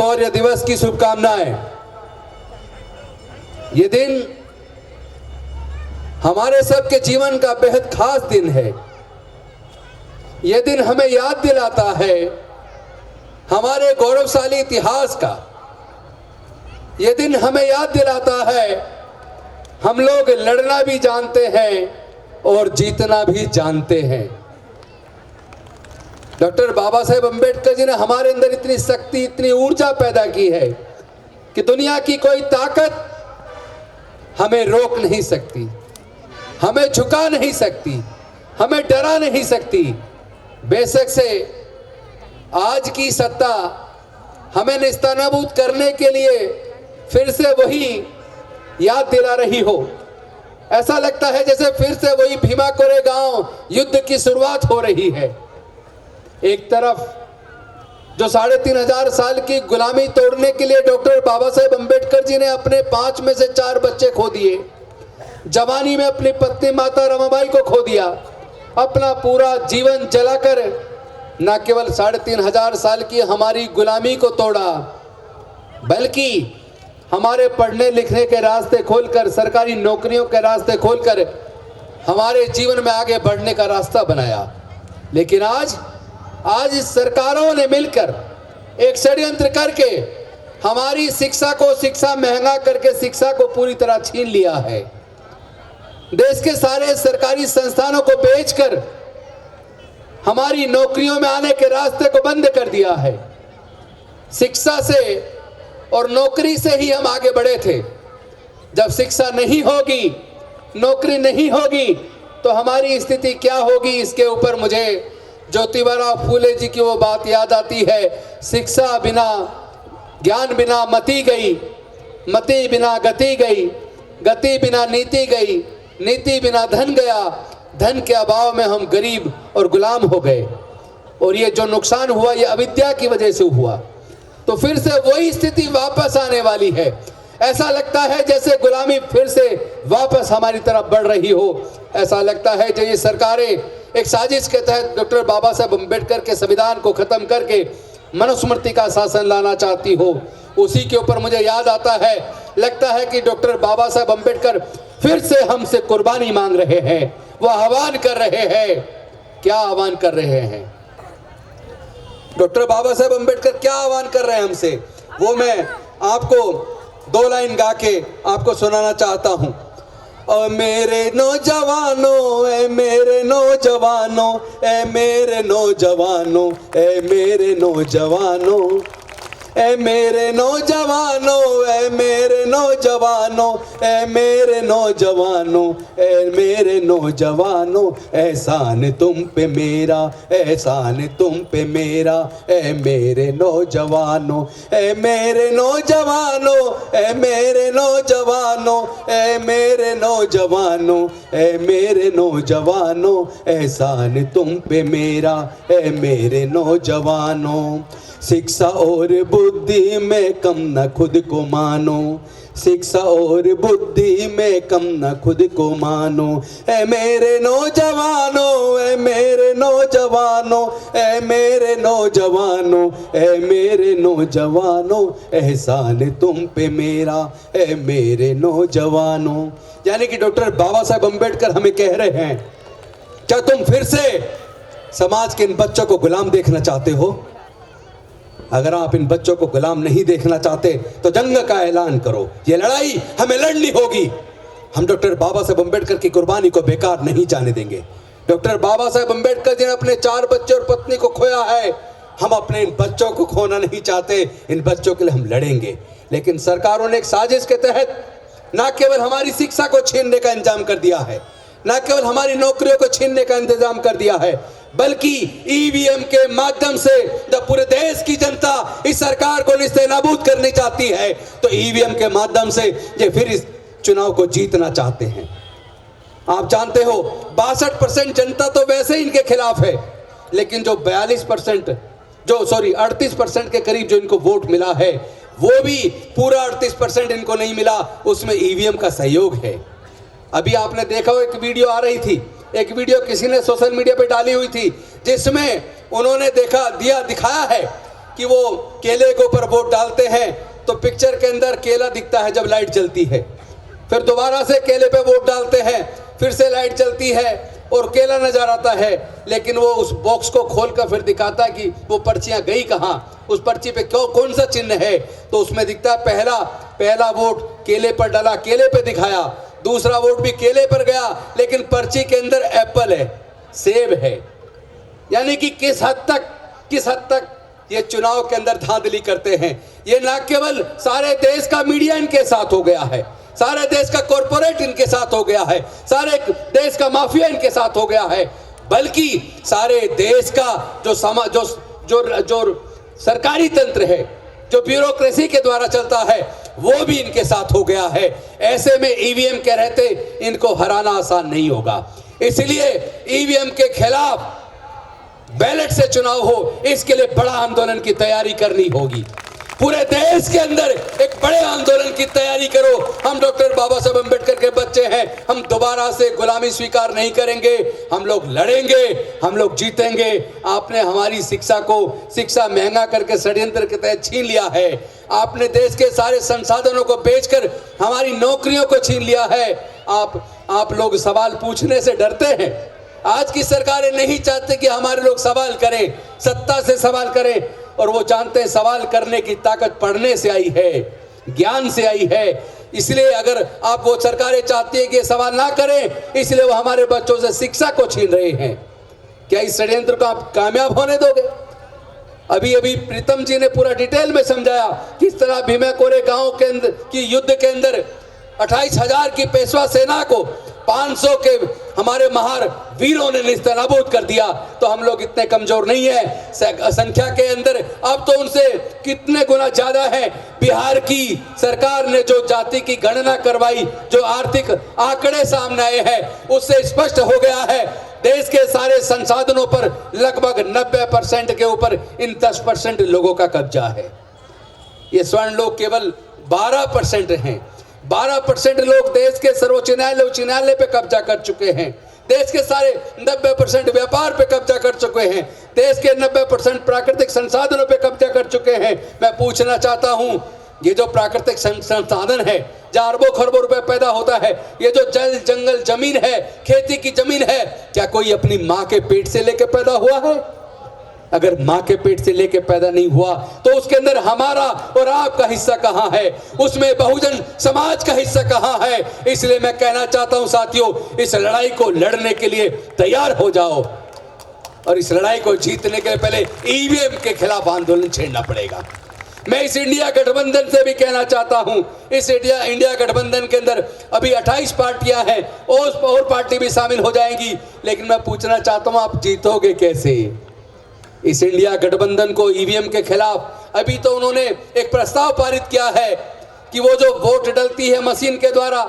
शौर्य दिवस की शुभकामनाएं। ये दिन हमारे सबके जीवन का बेहद खास दिन है। यह दिन हमें याद दिलाता है हमारे गौरवशाली इतिहास का। यह दिन हमें याद दिलाता है हम लोग लड़ना भी जानते हैं और जीतना भी जानते हैं। डॉक्टर बाबा साहेब अम्बेडकर जी ने हमारे अंदर इतनी शक्ति, इतनी ऊर्जा पैदा की है कि दुनिया की कोई ताकत हमें रोक नहीं सकती, हमें झुका नहीं सकती, हमें डरा नहीं सकती। बेशक से आज की सत्ता हमें निस्तानाबूद करने के लिए फिर से वही याद दिला रही हो। ऐसा लगता है जैसे फिर से वही भीमा कोरेगांव युद्ध की शुरुआत हो रही है। एक तरफ जो 3500 साल की गुलामी तोड़ने के लिए डॉक्टर बाबा साहेब अम्बेडकर जी ने अपने 5 में से 4 बच्चे खो दिए, जवानी में अपनी पत्नी माता रमाबाई को खो दिया, अपना पूरा जीवन जलाकर न केवल 3500 साल की हमारी गुलामी को तोड़ा, बल्कि हमारे पढ़ने लिखने के रास्ते खोलकर, सरकारी नौकरियों के रास्ते खोलकर हमारे जीवन में आगे बढ़ने का रास्ता बनाया। लेकिन आज इस सरकारों ने मिलकर एक षड्यंत्र करके हमारी शिक्षा महंगा करके शिक्षा को पूरी तरह छीन लिया है। देश के सारे सरकारी संस्थानों को बेचकर हमारी नौकरियों में आने के रास्ते को बंद कर दिया है। शिक्षा से और नौकरी से ही हम आगे बढ़े थे। जब शिक्षा नहीं होगी, नौकरी नहीं होगी, तो हमारी स्थिति क्या होगी, इसके ऊपर मुझे ज्योतिबा फूले जी की वो बात याद आती है, शिक्षा बिना ज्ञान बिना मति गई, मति बिना गति गई, गति बिना नीति गई, नीति बिना धन गया, धन के अभाव में हम गरीब और गुलाम हो गए। और ये जो नुकसान हुआ ये अविद्या की वजह से हुआ। तो फिर से वही स्थिति वापस आने वाली है। ऐसा लगता है जैसे गुलामी फिर से वापस हमारी तरफ बढ़ रही हो। ऐसा लगता है जो ये सरकारें एक साजिश के तहत डॉक्टर बाबा साहेब अम्बेडकर के संविधान को खत्म करके मनुस्मृति का शासन लाना चाहती हो। उसी के ऊपर मुझे याद आता है, लगता है कि डॉक्टर बाबा साहेब अम्बेडकर फिर से हमसे कुर्बानी मांग रहे हैं। वो आह्वान कर रहे हैं। क्या आह्वान कर रहे हैं डॉक्टर बाबा साहेब अम्बेडकर? क्या आह्वान कर रहे हैं हमसे, वो मैं आपको 2 लाइन गा के आपको सुनाना चाहता हूं। ओ मेरे नौजवानों, ए मेरे नौजवानों, ए मेरे नौजवानों, ए मेरे नौजवानों, ए मेरे नौजवानों, ए मेरे नौजवानों, ए मेरे नौजवानों, ए मेरे नौजवानों, एहसान तुम पे मेरा, एहसान तुम पे मेरा, ए मेरे नौजवानों, ए मेरे नौजवानों, ए मेरे नौजवानों, ए मेरे नौजवानों, ए मेरे नौजवानों, एहसान तुम पे मेरा, ए मेरे नौजवानों। शिक्षा और बुद्धि में कम न खुद को मानो, शिक्षा और बुद्धि में कम न खुद को मानो, ए मेरे नौजवानों, ए मेरे नौजवानों, ए मेरे नौजवानों, ए मेरे नौजवानों, एहसान तुम पे मेरा, ए मेरे नौजवानों। यानी कि डॉक्टर बाबा साहेब अम्बेडकर हमें कह रहे हैं, क्या तुम फिर से समाज के इन बच्चों को गुलाम देखना चाहते हो? अगर आप इन बच्चों को गुलाम नहीं देखना चाहते तो जंग का ऐलान करो। ये लड़ाई हमें लड़नी होगी। हम डॉक्टर बाबा साहेब अम्बेडकर की कुर्बानी को बेकार नहीं जाने देंगे। डॉक्टर बाबा साहेब अम्बेडकर जी ने अपने 4 बच्चे और पत्नी को खोया है। हम अपने इन बच्चों को खोना नहीं चाहते। इन बच्चों के लिए हम लड़ेंगे। लेकिन सरकारों ने एक साजिश के तहत न केवल हमारी शिक्षा को छीनने का इंतजाम कर दिया है, न केवल हमारी नौकरियों को छीनने का इंतजाम कर दिया है, बल्कि ईवीएम के माध्यम से जब पूरे देश की जनता इस सरकार को निस्तेनाबूद करनी चाहती है, तो ईवीएम के माध्यम से ये फिर इस चुनाव को जीतना चाहते हैं। आप जानते हो 62% जनता तो वैसे ही इनके खिलाफ है, लेकिन जो 38% के करीब जो इनको वोट मिला है, वो भी पूरा 38% इनको नहीं मिला। उसमें ईवीएम का सहयोग है। अभी आपने देखा हो, एक वीडियो आ रही थी, एक वीडियो किसी ने सोशल मीडिया पे डाली हुई थी, जिसमें उन्होंने दिखाया है कि वो केले के ऊपर वोट डालते हैं तो पिक्चर के अंदर केला दिखता है जब लाइट जलती है, फिर दोबारा से केले पे वोट डालते हैं, फिर से लाइट जलती है और केला नजर आता है, लेकिन वो उस बॉक्स को खोलकर फिर दिखाता है कि वो पर्चियां गई कहाँ, उस पर्ची पे कौन सा चिन्ह है, तो उसमें दिखता है पहला वोट केले पर डाला, केले पे दिखाया, दूसरा वोट भी केले पर गया, लेकिन पर्ची के अंदर एप्पल है, सेब है। यानी कि किस हद तक ये चुनाव के अंदर धांधली करते हैं। ये ना केवल सारे देश का मीडिया इनके साथ हो गया है, सारे देश का कॉरपोरेट इनके साथ हो गया है, सारे देश का माफिया इनके साथ हो गया है, बल्कि सारे देश का जो सरकारी तंत्र है, जो ब्यूरोक्रेसी के द्वारा चलता है, वो भी इनके साथ हो गया है। ऐसे में ईवीएम के रहते इनको हराना आसान नहीं होगा। इसलिए ईवीएम के खिलाफ बैलेट से चुनाव हो, इसके लिए बड़ा आंदोलन की तैयारी करनी होगी। पूरे देश के अंदर एक बड़े आंदोलन की तैयारी करो। हम डॉक्टर बाबा साहब अम्बेडकर के बच्चे हैं, हम दोबारा से गुलामी स्वीकार नहीं करेंगे, हम लोग लड़ेंगे, हम लोग जीतेंगे। आपने हमारी शिक्षा महंगा करके षड्यंत्र के तहत छीन लिया है, आपने देश के सारे संसाधनों को बेचकर हमारी नौकरियों को छीन लिया है। आप लोग सवाल पूछने से डरते हैं। आज की सरकारें नहीं चाहते कि हमारे लोग सवाल करें, सत्ता से सवाल करें, और वो जानते हैं सवाल करने की ताकत पढ़ने से आई है, ज्ञान से आई है। इसलिए अगर आप वो सरकारें चाहती है कि ये सवाल ना करें, इसलिए वो हमारे बच्चों से शिक्षा को छीन रहे हैं। क्या इस षड्यंत्र को आप कामयाब होने दोगे? अभी प्रीतम जी ने पूरा डिटेल में समझाया किस तरह भीमा कोरे गांव के अंदर की युद्ध के अंदर 28,000 की पेशवा सेना को 500 के हमारे महार वीरों ने निस्तनाबूद कर दिया। तो हम लोग इतने कमजोर नहीं है संख्या के अंदर, अब तो उनसे कितने गुना ज्यादा है। बिहार की सरकार ने जो जाति की गणना करवाई, जो आर्थिक आंकड़े सामने आए हैं, उससे स्पष्ट हो गया है देश के सारे संसाधनों पर लगभग 90% के ऊपर इन 10% लोगों का कब्जा है। ये स्वर्ण लोग केवल 12% हैं। 12% लोग देश के सर्वोच्च न्यायालय उच्च न्यायालय पे कब्जा कर चुके हैं। देश के सारे 90% व्यापार पे कब्जा कर चुके हैं। देश के 90% प्राकृतिक संसाधनों पे कब्जा कर चुके हैं। मैं पूछना चाहता हूं, ये जो प्राकृतिक संसाधन है, जहां अरबों खरबों रुपए पैदा होता है, ये जो जल जंगल जमीन है, खेती की जमीन है, क्या कोई अपनी माँ के पेट से लेके पैदा हुआ है? अगर माँ के पेट से लेके पैदा नहीं हुआ तो उसके अंदर हमारा और आपका हिस्सा कहाँ है? उसमें बहुजन समाज का हिस्सा कहाँ है? इसलिए मैं कहना चाहता हूं साथियों, इस लड़ाई को लड़ने के लिए तैयार हो जाओ, और इस लड़ाई को जीतने के लिए पहले ईवीएम के खिलाफ आंदोलन छेड़ना पड़ेगा। मैं इस इंडिया गठबंधन से भी कहना चाहता हूं, इस इंडिया गठबंधन के अंदर अभी 28 पार्टियां हैं, और पार्टी भी शामिल हो जाएंगी, लेकिन मैं पूछना चाहता हूं, आप जीतोगे कैसे इस इंडिया गठबंधन को ईवीएम के खिलाफ? अभी तो उन्होंने एक प्रस्ताव पारित किया है कि वो जो वोट डलती है मशीन के द्वारा,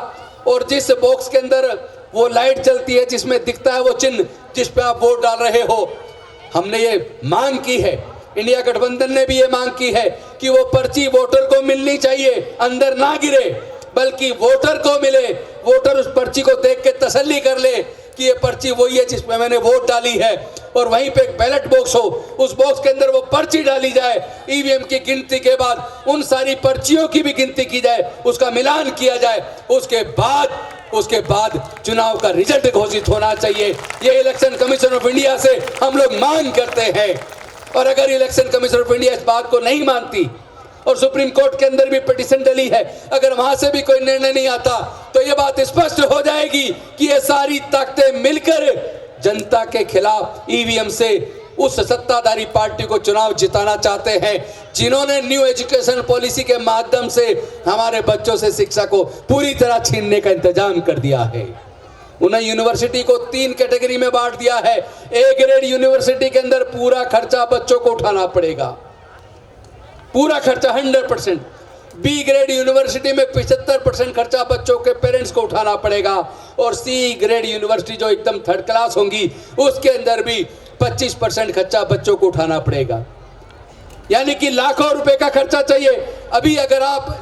और जिस बॉक्स के अंदर वो लाइट जलती है जिसमें दिखता है वो चिन्ह जिस पे आप वोट डाल रहे हो, हमने ये मांग की है, इंडिया गठबंधन ने भी ये मांग की है कि वो पर्ची वोटर को मिलनी चाहिए, अंदर ना गिरे, बल्कि वोटर को मिले। वोटर उस पर्ची को देख के तसल्ली कर ले कि ये पर्ची वही है जिसमें मैंने वोट डाली है, और वहीं पे एक बैलेट बॉक्स हो, उस बॉक्स के अंदर वो पर्ची डाली जाए, ईवीएम की गिनती के बाद उन सारी पर्चियों की भी गिनती की जाए, उसका मिलान किया जाए, उसके बाद चुनाव का रिजल्ट घोषित होना चाहिए। ये इलेक्शन कमीशन ऑफ इंडिया से हम लोग मांग करते हैं, और अगर इलेक्शन कमीशन ऑफ इंडिया इस बात को नहीं मानती, और सुप्रीम कोर्ट के अंदर भी पिटीशन डली है, अगर वहां से भी कोई निर्णय नहीं आता, तो ये बात स्पष्ट हो जाएगी कि ये सारी ताकतें मिलकर जनता के खिलाफ ईवीएम से उस सत्ताधारी पार्टी को चुनाव जिताना चाहते हैं जिन्होंने न्यू एजुकेशन पॉलिसी के माध्यम से हमारे बच्चों से शिक्षा को पूरी तरह छीनने का इंतजाम कर दिया है। उन्हें यूनिवर्सिटी को 3 कैटेगरी में बांट दिया है। ए ग्रेड यूनिवर्सिटी के अंदर पूरा खर्चा बच्चों को उठाना पड़ेगा, पूरा खर्चा 100%। बी ग्रेड यूनिवर्सिटी में 75% खर्चा बच्चों के पेरेंट्स को उठाना पड़ेगा, और सी ग्रेड यूनिवर्सिटी जो एकदम थर्ड क्लास होंगी उसके अंदर भी 25% खर्चा बच्चों को उठाना पड़ेगा। यानी कि लाखों रुपए का खर्चा चाहिए। अभी अगर आप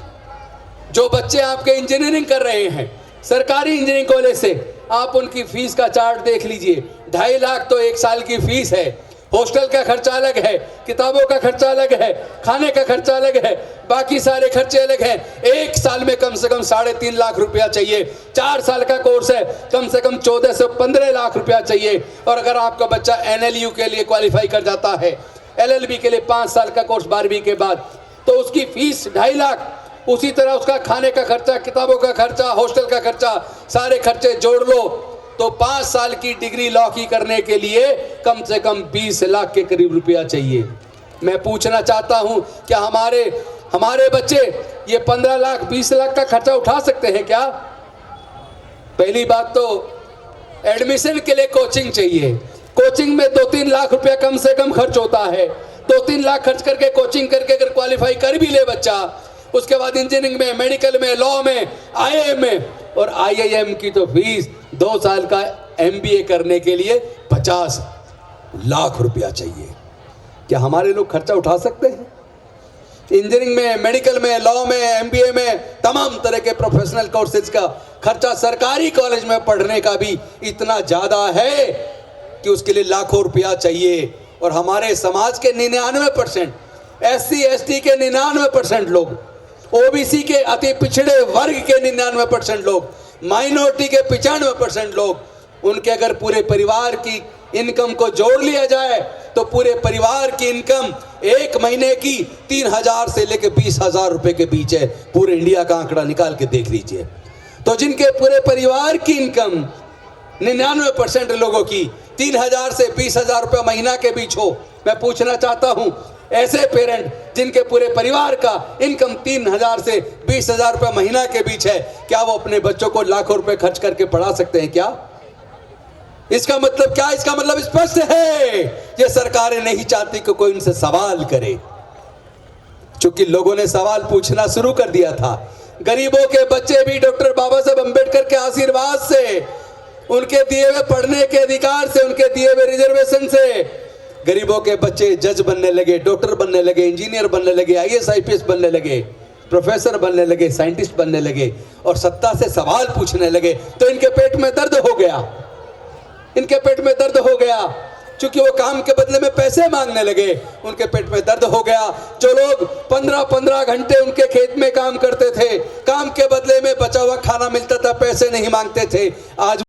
जो बच्चे आपके इंजीनियरिंग कर रहे हैं सरकारी इंजीनियरिंग कॉलेज से, आप उनकी फीस का चार्ट देख लीजिए। 2.5 लाख तो 1 साल की फीस है। हॉस्टल का खर्चा अलग है, किताबों का खर्चा अलग है, खाने का खर्चा अलग है, बाकी सारे खर्चे अलग हैं। एक साल में कम से कम 3.5 लाख रुपया चाहिए। 4 साल का कोर्स है, कम से कम 14 से 15 लाख रुपया चाहिए। और अगर आपका बच्चा NLU के लिए क्वालिफाई कर जाता है, LLB के लिए 5 साल का कोर्स 12वीं के बाद, तो उसकी फीस 2.5 लाख। उसी तरह उसका खाने का खर्चा, किताबों का खर्चा, हॉस्टल का खर्चा, सारे खर्चे जोड़ लो तो 5 साल की डिग्री लॉ की करने के लिए कम से कम 20 लाख के करीब रुपया चाहिए। मैं पूछना चाहता हूं, क्या हमारे बच्चे ये 15 लाख 20 लाख का खर्चा उठा सकते हैं क्या? पहली बात तो एडमिशन के लिए कोचिंग चाहिए। कोचिंग में 2-3 लाख रुपया कम से कम खर्च होता है। 2-3 लाख खर्च करके कोचिंग करके अगर क्वालिफाई कर भी ले बच्चा, उसके बाद इंजीनियरिंग में, मेडिकल में, लॉ में, IIM में, और IIM की तो फीस 2 साल का MBA करने के लिए 50 लाख रुपया चाहिए। क्या हमारे लोग खर्चा उठा सकते हैं? इंजीनियरिंग में, मेडिकल में, लॉ में, MBA में, तमाम तरह के प्रोफेशनल कोर्सेज का खर्चा सरकारी कॉलेज में पढ़ने का भी इतना ज़्यादा है कि उसके लिए लाखों रुपया चाहिए। और हमारे समाज के 99%, SC ST के 99% लोग, OBC के अति पिछड़े वर्ग के 99% लोग, माइनॉरिटी के 95% लोग, उनके अगर पूरे परिवार की इनकम को जोड़ लिया जाए तो पूरे परिवार की इनकम एक महीने की 3,000 से लेकर 20,000 रुपए के बीच है। पूरे इंडिया का आंकड़ा निकाल के देख लीजिए। तो जिनके पूरे परिवार की इनकम 99% लोगों की 3,000 से 20,000 रुपये महीना के बीच हो, मैं पूछना चाहता हूं, ऐसे पेरेंट जिनके पूरे परिवार का इनकम 3,000 से 20,000 रुपये महीना के बीच है, क्या वो अपने बच्चों को लाखों रुपए खर्च करके पढ़ा सकते हैं क्या? इसका मतलब क्या? इसका मतलब स्पष्ट है, ये सरकारें नहीं चाहती कि कोई उनसे सवाल करे। चूंकि लोगों ने सवाल पूछना शुरू कर दिया था। गरीबों के बच्चे भी डॉक्टर बाबा साहब अम्बेडकर के आशीर्वाद से, उनके दिए हुए पढ़ने के अधिकार से, उनके दिए हुए रिजर्वेशन से गरीबों के बच्चे जज बनने लगे, डॉक्टर बनने लगे, इंजीनियर बनने लगे, IAS IPS बनने लगे, प्रोफेसर बनने लगे, साइंटिस्ट बनने लगे और सत्ता से सवाल पूछने लगे। तो इनके पेट में दर्द हो गया, इनके पेट में दर्द हो गया। चूंकि वो काम के बदले में पैसे मांगने लगे, उनके पेट में दर्द हो गया। जो लोग 15-15 घंटे उनके खेत में काम करते थे, काम के बदले में बचा हुआ खाना मिलता था, पैसे नहीं मांगते थे, आज